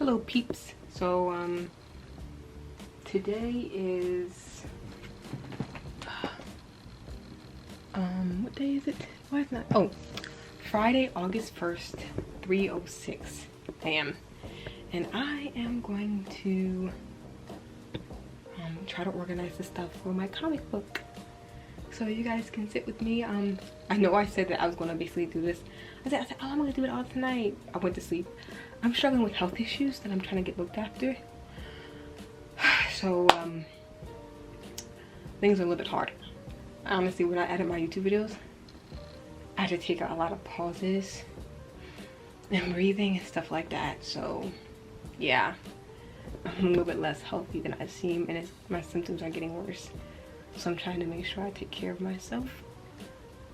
Hello peeps. So today is what day is it? Why is not? Oh, Friday, August 1st, 3:06 a.m. and I am going to try to organize the stuff for my comic book. So you guys can sit with me. I know I said that I was gonna basically do this. I said, oh, I'm gonna do it all tonight. I went to sleep. I'm struggling with health issues that I'm trying to get looked after. So things are a little bit hard. Honestly, when I edit my YouTube videos, I have to take a lot of pauses and breathing and stuff like that. So yeah, I'm a little bit less healthy than I seem, and my symptoms are getting worse. So I'm trying to make sure I take care of myself.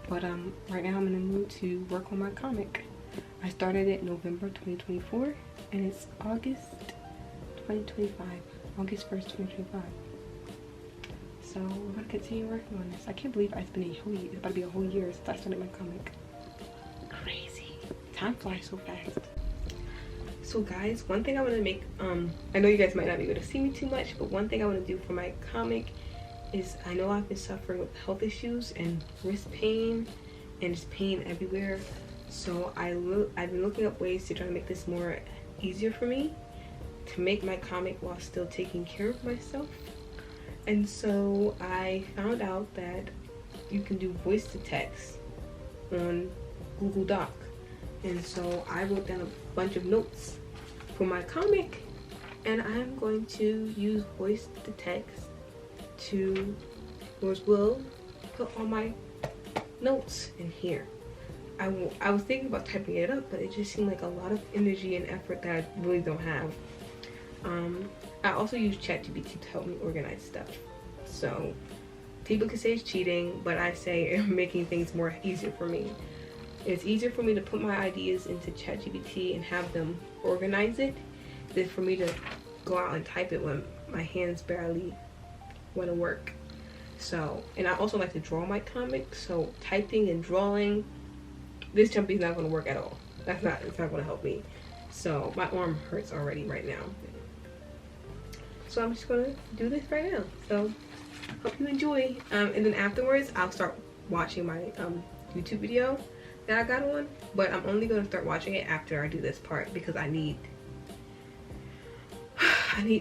But right now I'm in the mood to work on my comic. I started it November 2024 and it's August 2025. August 1st, 2025. So we're gonna continue working on this. I can't believe it's been a whole year. It's about to be a whole year since I started my comic. Crazy. Time flies so fast. So guys, one thing I want to make, I know you guys might not be able to see me too much, but one thing I want to do for my comic is, I know I've been suffering with health issues and wrist pain and just pain everywhere. So I've been looking up ways to try to make this more easier for me to make my comic while still taking care of myself. And so I found out that you can do voice to text on Google Doc. And so I wrote down a bunch of notes for my comic, and I'm going to use voice to text to, will put all my notes in here. I was thinking about typing it up, but it just seemed like a lot of energy and effort that I really don't have. I also use ChatGPT to help me organize stuff. So people can say it's cheating, but I say making things more easier for me. It's easier for me to put my ideas into ChatGPT and have them organize it than for me to go out and type it when my hands barely want to work. So, and I also like to draw my comics, so typing and drawing, this jumping is not going to work at all. It's not going to help me. So my arm hurts already right now. So I'm just going to do this right now. So hope you enjoy. And then afterwards I'll start watching my YouTube video that I got on, but I'm only going to start watching it after I do this part because I need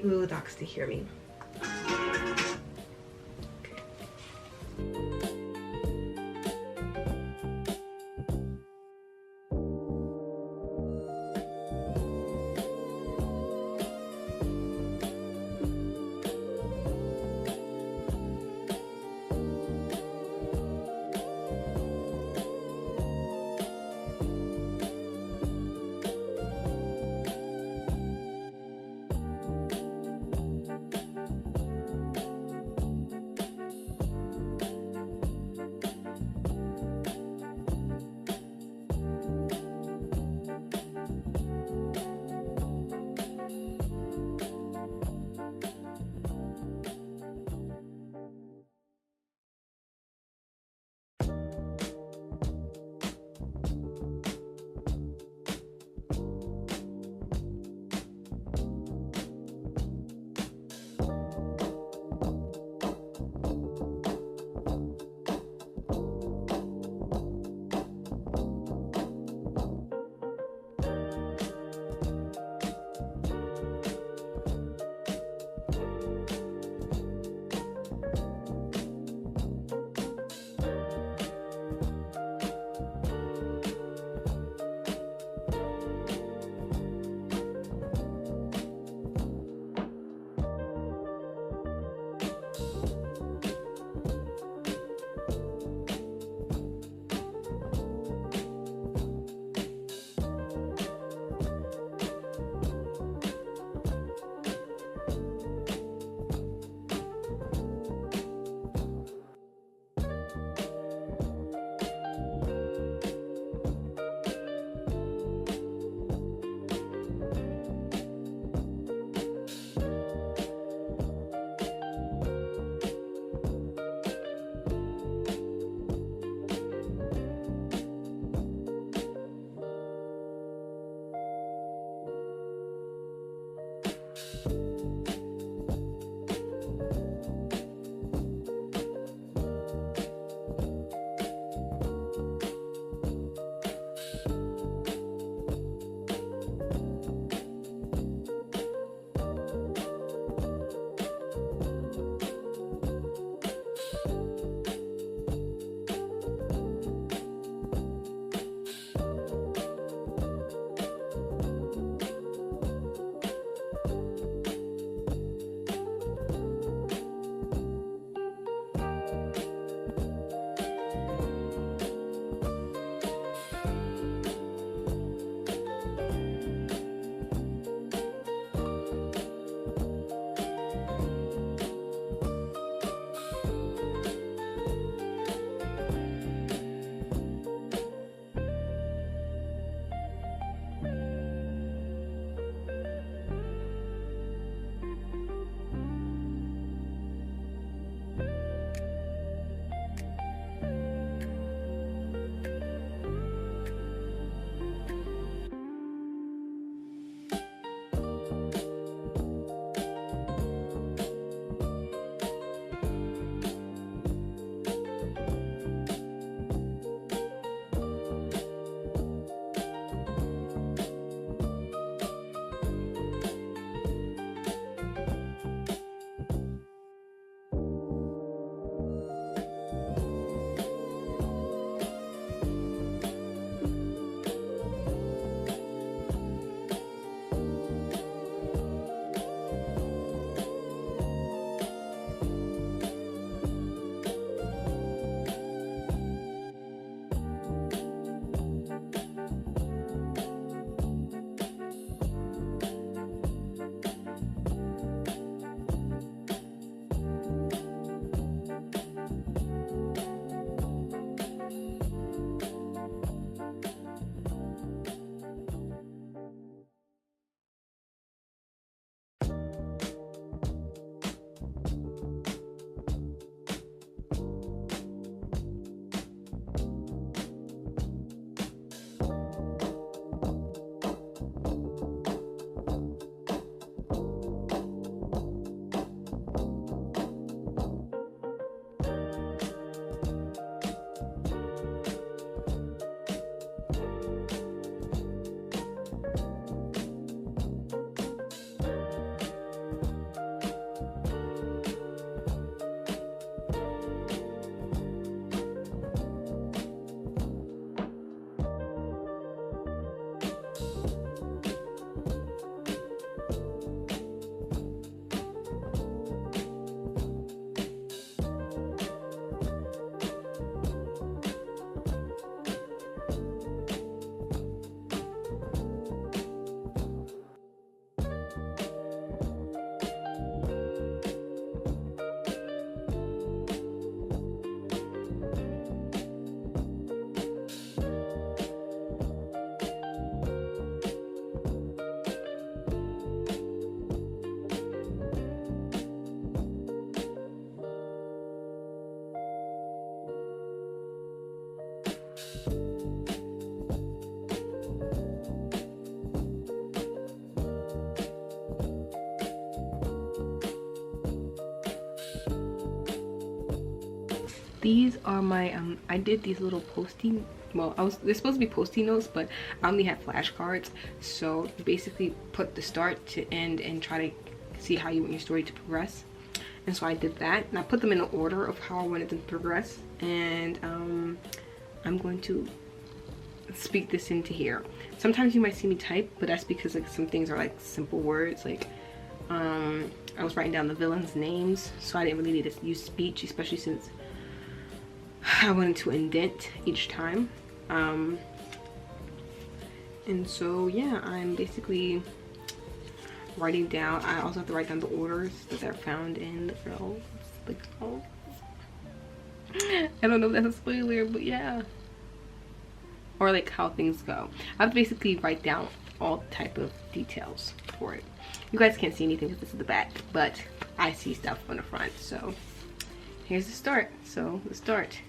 Lil Docs to hear me. these are my I did these little posting, well, they're supposed to be posting notes, but I only have flashcards. So you basically put the start to end and try to see how you want your story to progress. And so I did that, and I put them in the order of how I wanted them to progress. And I'm going to speak this into here. Sometimes you might see me type, but that's because like some things are like simple words. Like I was writing down the villains' names, so I didn't really need to use speech, especially since I wanted to indent each time. And so yeah, I'm basically writing down. I also have to write down the orders that are found in the girls. I don't know if that's a spoiler, but yeah. Or like how things go. I have to basically write down all type of details for it. You guys can't see anything because this is the back, but I see stuff on the front. So here's the start. So the start.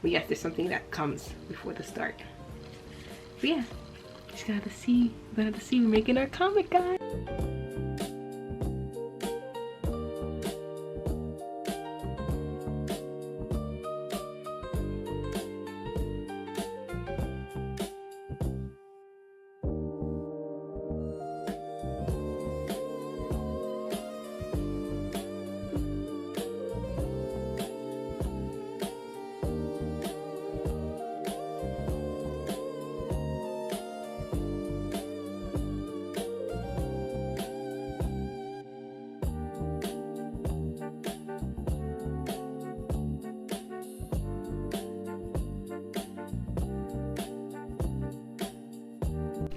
But yes, there's something that comes before the start. But yeah, just gonna have to see. We're gonna have to see. We're making our comic, guys.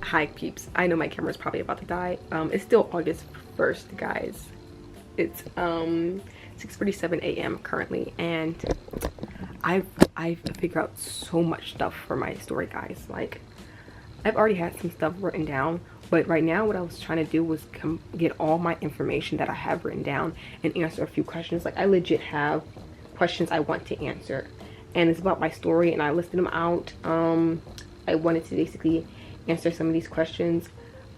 Hi peeps, I know my camera's probably about to die. It's still August 1st, guys. It's 6:47 a.m. currently, and I've figured out so much stuff for my story, guys. Like, I've already had some stuff written down, but right now what I was trying to do was get all my information that I have written down and answer a few questions. Like, I legit have questions I want to answer, and it's about my story, and I listed them out. I wanted to basically answer some of these questions,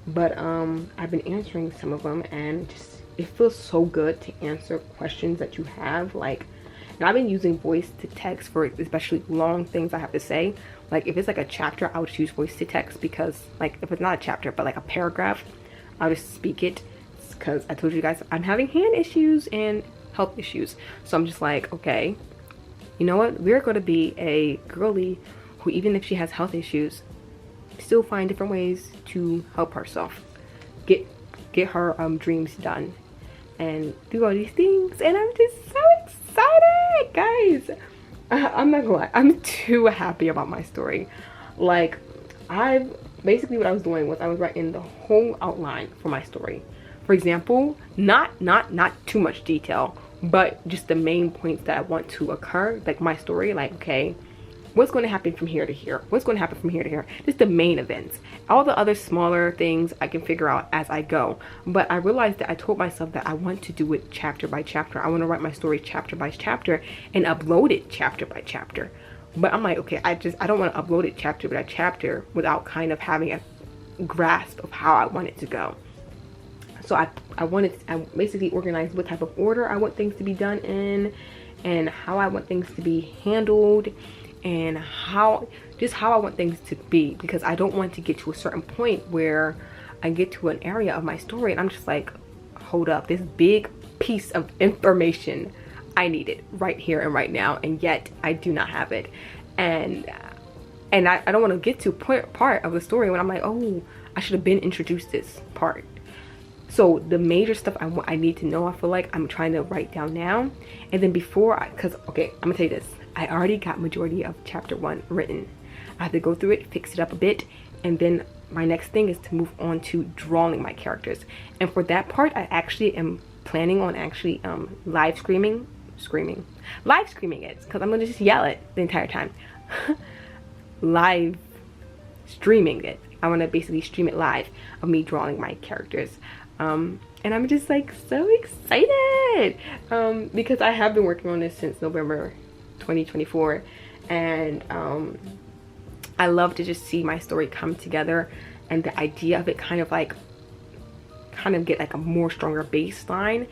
but I've been answering some of them, and just it feels so good to answer questions that you have. Like, and I've been using voice to text for especially long things I have to say. Like, if it's like a chapter, I would use voice to text, because like if it's not a chapter but like a paragraph, I'll just speak it, because I told you guys I'm having hand issues and health issues. So I'm just like, okay, you know what, we're going to be a girly who, even if she has health issues, still find different ways to help herself get her dreams done and do all these things. And I'm just so excited, guys. I'm not gonna lie, I'm too happy about my story. Like, basically what I was doing was I was writing the whole outline for my story. For example, not too much detail, but just the main points that I want to occur, like my story. Like, okay, what's going to happen from here to here? What's going to happen from here to here? Just the main events. All the other smaller things I can figure out as I go. But I realized that I told myself that I want to do it chapter by chapter. I want to write my story chapter by chapter and upload it chapter by chapter. But I'm like, okay, I don't want to upload it chapter by chapter without kind of having a grasp of how I want it to go. So I basically organized what type of order I want things to be done in, and how I want things to be handled, and how I want things to be, because I don't want to get to a certain point where I get to an area of my story and I'm just like, hold up, this big piece of information, I need it right here and right now, and yet I do not have it. And I don't want to get to part of the story when I'm like, oh, I should have been introduced this part. So the major stuff I need to know, I feel like I'm trying to write down now. And then because okay, I'm gonna tell you this, I already got majority of chapter 1 written. I have to go through it, fix it up a bit, and then my next thing is to move on to drawing my characters. And for that part, I actually am planning on actually live streaming it, because I'm gonna just yell it the entire time. Live streaming it. I want to basically stream it live of me drawing my characters. And I'm just like so excited because I have been working on this since November 2024, and I love to just see my story come together, and the idea of it kind of get like a more stronger baseline,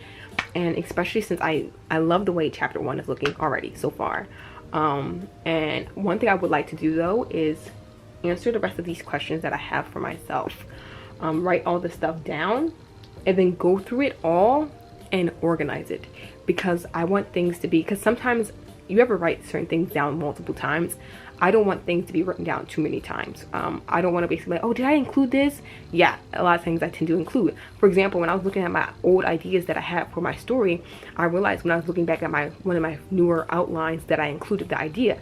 and especially since I love the way chapter 1 is looking already so far. And one thing I would like to do though is answer the rest of these questions that I have for myself. Write all this stuff down and then go through it all and organize it, because I want things to be, because sometimes you ever write certain things down multiple times. I don't want things to be written down too many times. I don't want to basically like, oh, did I include this? Yeah, a lot of things I tend to include. For example, when I was looking at my old ideas that I had for my story, I realized when I was looking back at one of my newer outlines that I included the idea.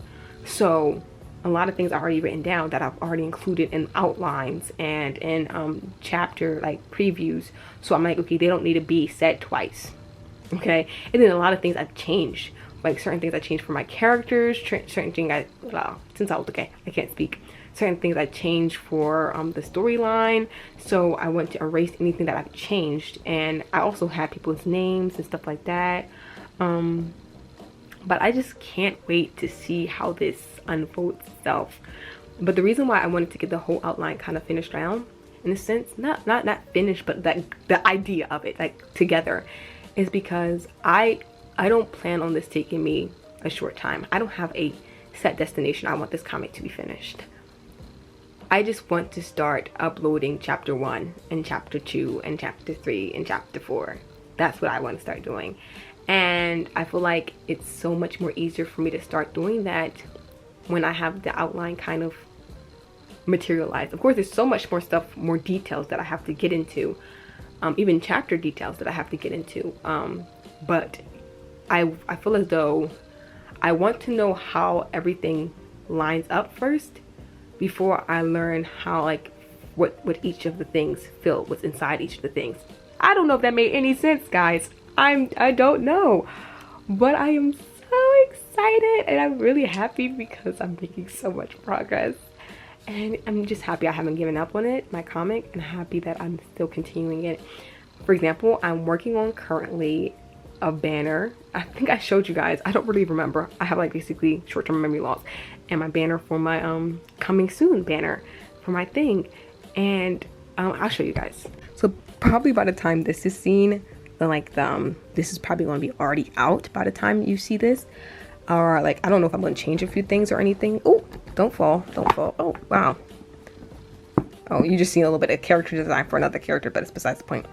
So a lot of things are already written down that I've already included in outlines and in chapter like previews. So I'm like, okay, they don't need to be said twice. Okay, and then a lot of things I've changed. Like certain things I changed for my characters, certain things I can't speak. Certain things I changed for the storyline. So I want to erase anything that I've changed, and I also have people's names and stuff like that. But I just can't wait to see how this unfolds itself. But the reason why I wanted to get the whole outline kind of finished down, in a sense, not finished, but the idea of it like together, is because I don't plan on this taking me a short time. I don't have a set destination I want this comic to be finished. I just want to start uploading chapter 1 and chapter 2 and chapter 3 and chapter 4. That's what I want to start doing. And I feel like it's so much more easier for me to start doing that when I have the outline kind of materialized. Of course, there's so much more stuff, more details that I have to get into, even chapter details that I have to get into. But I feel as though I want to know how everything lines up first before I learn how, like, what each of the things feel, what's inside each of the things. I don't know if that made any sense, guys. I don't know, but I am so excited and I'm really happy because I'm making so much progress, and I'm just happy I haven't given up on it, my comic, and happy that I'm still continuing it. For example, I'm working on currently a banner. I think I showed you guys, I don't really remember. I have like basically short-term memory loss, and my banner for my coming soon banner for my thing, and I'll show you guys. So probably by the time this is seen, this is probably going to be already out by the time you see this, or like I don't know if I'm going to change a few things or anything. Oh, don't fall. Oh wow. Oh, you just seen a little bit of character design for another character, but it's besides the point.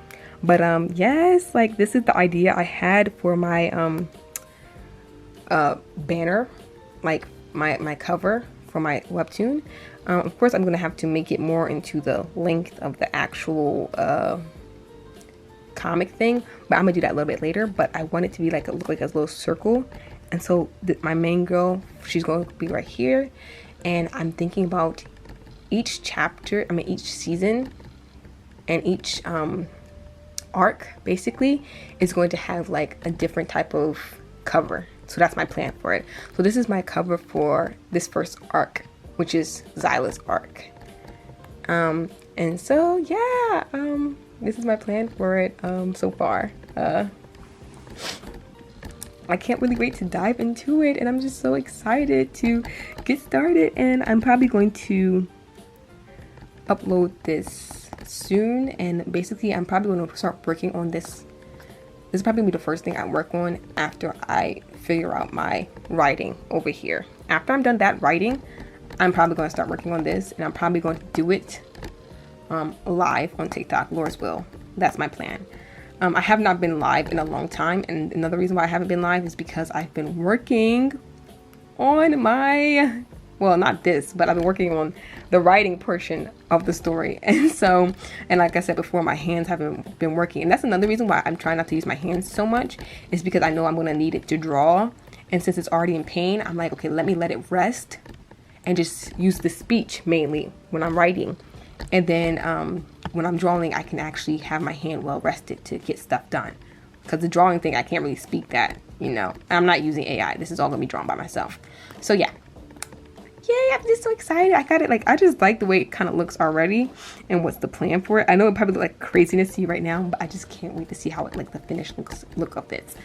But yes, like this is the idea I had for my banner, like my cover for my webtoon. Of course, I'm gonna have to make it more into the length of the actual comic thing, but I'm gonna do that a little bit later. But I want it to be like look like a little circle, and so my main girl, she's going to be right here, and I'm thinking about each chapter, each season, and each arc basically is going to have like a different type of cover. So that's my plan for it. So this is my cover for this first arc, which is Zyla's arc. And so yeah, this is my plan for it so far. I can't really wait to dive into it, and I'm just so excited to get started. And I'm probably going to upload this soon, and basically I'm probably going to start working on this. This is probably the first thing I work on after I figure out my writing over here. After I'm done that writing, I'm probably going to start working on this, and I'm probably going to do it live on TikTok, Lord's will. That's my plan. I have not been live in a long time, and another reason why I haven't been live is because I've been working on my, well, not this, but I've been working on the writing portion of the story. And so, and like I said before, my hands haven't been working, and that's another reason why I'm trying not to use my hands so much, is because I know I'm going to need it to draw. And since it's already in pain, I'm like, okay, let me let it rest and just use the speech mainly when I'm writing. And then when I'm drawing, I can actually have my hand well rested to get stuff done. Because the drawing thing, I can't really speak that, you know. I'm not using AI. This is all going to be drawn by myself. So yeah. Yay, I'm just so excited. I got it. Like, I just like the way it kind of looks already and what's the plan for it. I know it probably looks like craziness to you right now, but I just can't wait to see how it, like, the finished look of this.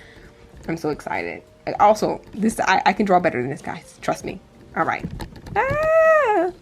I'm so excited. Also, this I can draw better than this, guys. Trust me. All right. Ah!